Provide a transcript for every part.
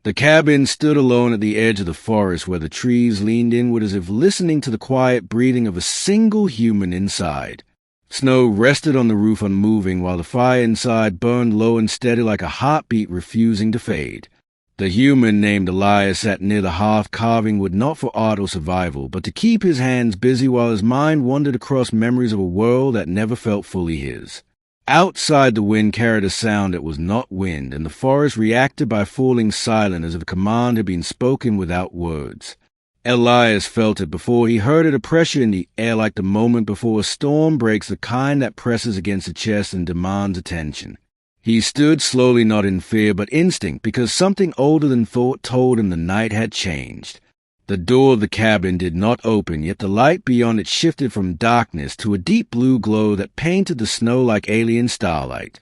The cabin stood alone at the edge of the forest where the trees leaned inward as if listening to the quiet breathing of a single human inside. Snow rested on the roof unmoving while the fire inside burned low and steady like a heartbeat refusing to fade. The human named Elias sat near the hearth carving wood not for art or survival, but to keep his hands busy while his mind wandered across memories of a world that never felt fully his. Outside the wind carried a sound that was not wind, and the forest reacted by falling silent as if a command had been spoken without words. Elias felt it before he heard it, a pressure in the air like the moment before a storm breaks, the kind that presses against the chest and demands attention. He stood slowly, not in fear, but instinct, because something older than thought told him the night had changed. The door of the cabin did not open, yet the light beyond it shifted from darkness to a deep blue glow that painted the snow like alien starlight.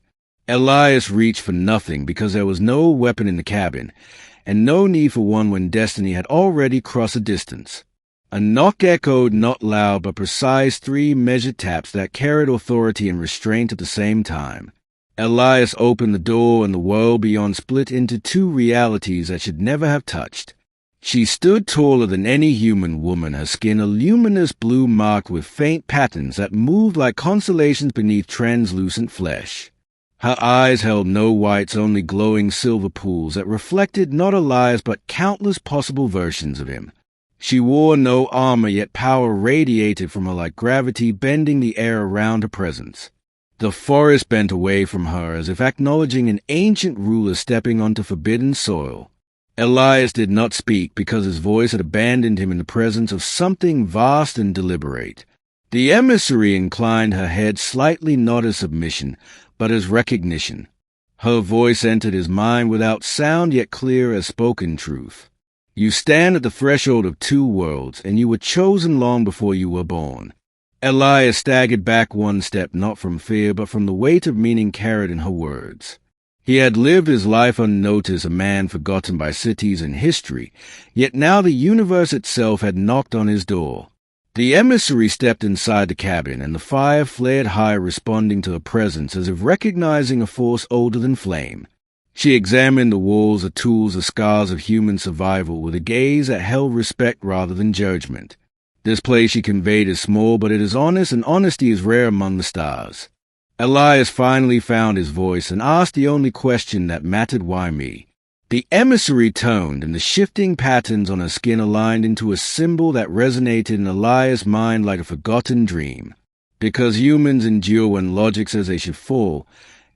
Elias reached for nothing because there was no weapon in the cabin, and no need for one when destiny had already crossed a distance. A knock echoed, not loud but precise, 3 measured taps that carried authority and restraint at the same time. Elias opened the door, and the world beyond split into 2 realities that should never have touched. She stood taller than any human woman, her skin a luminous blue marked with faint patterns that moved like constellations beneath translucent flesh. Her eyes held no whites, only glowing silver pools that reflected not Elias but countless possible versions of him. She wore no armor, yet power radiated from her like gravity, bending the air around her presence. The forest bent away from her as if acknowledging an ancient ruler stepping onto forbidden soil. Elias did not speak because his voice had abandoned him in the presence of something vast and deliberate. The emissary inclined her head slightly, not as submission, but as recognition. Her voice entered his mind without sound, yet clear as spoken truth. You stand at the threshold of 2 worlds, and you were chosen long before you were born. Elias staggered back 1 step, not from fear, but from the weight of meaning carried in her words. He had lived his life unnoticed, a man forgotten by cities and history, yet now the universe itself had knocked on his door. The emissary stepped inside the cabin, and the fire flared high, responding to her presence as if recognizing a force older than flame. She examined the walls, the tools, the scars of human survival with a gaze that held respect rather than judgment. This place, she conveyed, is small, but it is honest, and honesty is rare among the stars. Elias finally found his voice and asked the only question that mattered: why me? The emissary toned, and the shifting patterns on her skin aligned into a symbol that resonated in Elias' mind like a forgotten dream. Because humans endure when logic says they should fall,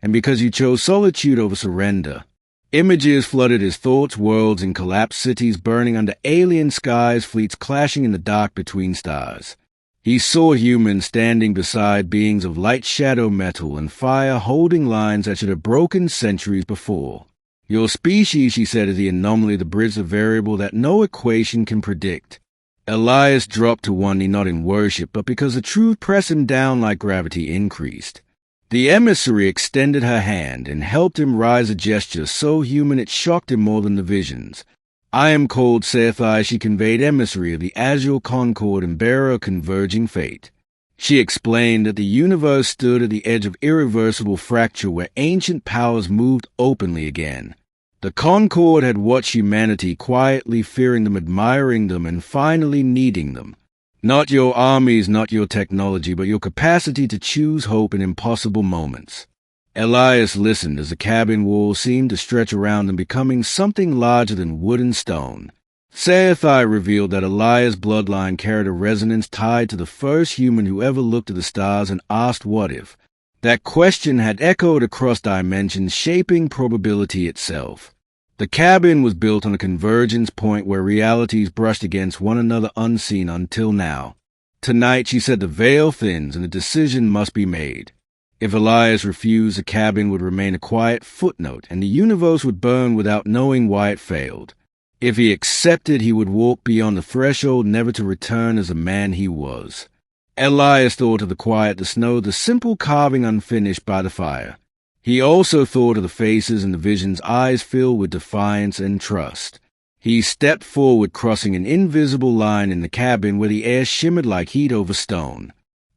and because you chose solitude over surrender. Images flooded his thoughts, worlds in collapsed cities burning under alien skies, fleets clashing in the dark between stars. He saw humans standing beside beings of light, shadow, metal, and fire, holding lines that should have broken centuries before. Your species, she said, is the anomaly, the bridge, the variable that no equation can predict. Elias dropped to one knee, not in worship, but because the truth pressed him down like gravity increased. The emissary extended her hand and helped him rise, a gesture so human it shocked him more than the visions. I am cold, saith I, she conveyed, emissary of the azure concord and bearer of converging fate. She explained that the universe stood at the edge of irreversible fracture where ancient powers moved openly again. The concord had watched humanity quietly, fearing them, admiring them, and finally needing them. Not your armies, not your technology, but your capacity to choose hope in impossible moments. Elias listened as the cabin wall seemed to stretch around him, becoming something larger than wood and stone. Saith I revealed that Elias' bloodline carried a resonance tied to the first human who ever looked at the stars and asked what if. That question had echoed across dimensions, shaping probability itself. The cabin was built on a convergence point where realities brushed against one another unseen until now. Tonight, she said, the veil thins and a decision must be made. If Elias refused, the cabin would remain a quiet footnote, and the universe would burn without knowing why it failed. If he accepted, he would walk beyond the threshold, never to return as the man he was. Elias thought of the quiet, the snow, the simple carving unfinished by the fire. He also thought of the faces and the visions, eyes filled with defiance and trust. He stepped forward, crossing an invisible line in the cabin where the air shimmered like heat over stone.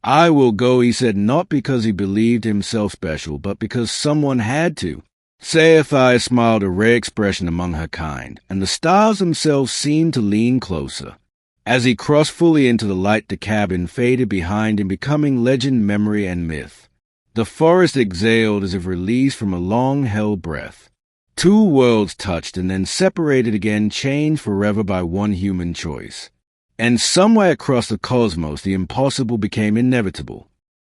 I will go, he said, not because he believed himself special, but because someone had to. Sci-fi smiled a rare expression among her kind, and the stars themselves seemed to lean closer. As he crossed fully into the light, the cabin faded behind him, becoming legend, memory, and myth. The forest exhaled as if released from a long-held breath. Two worlds touched and then separated again, changed forever by one human choice. And somewhere across the cosmos, the impossible became inevitable.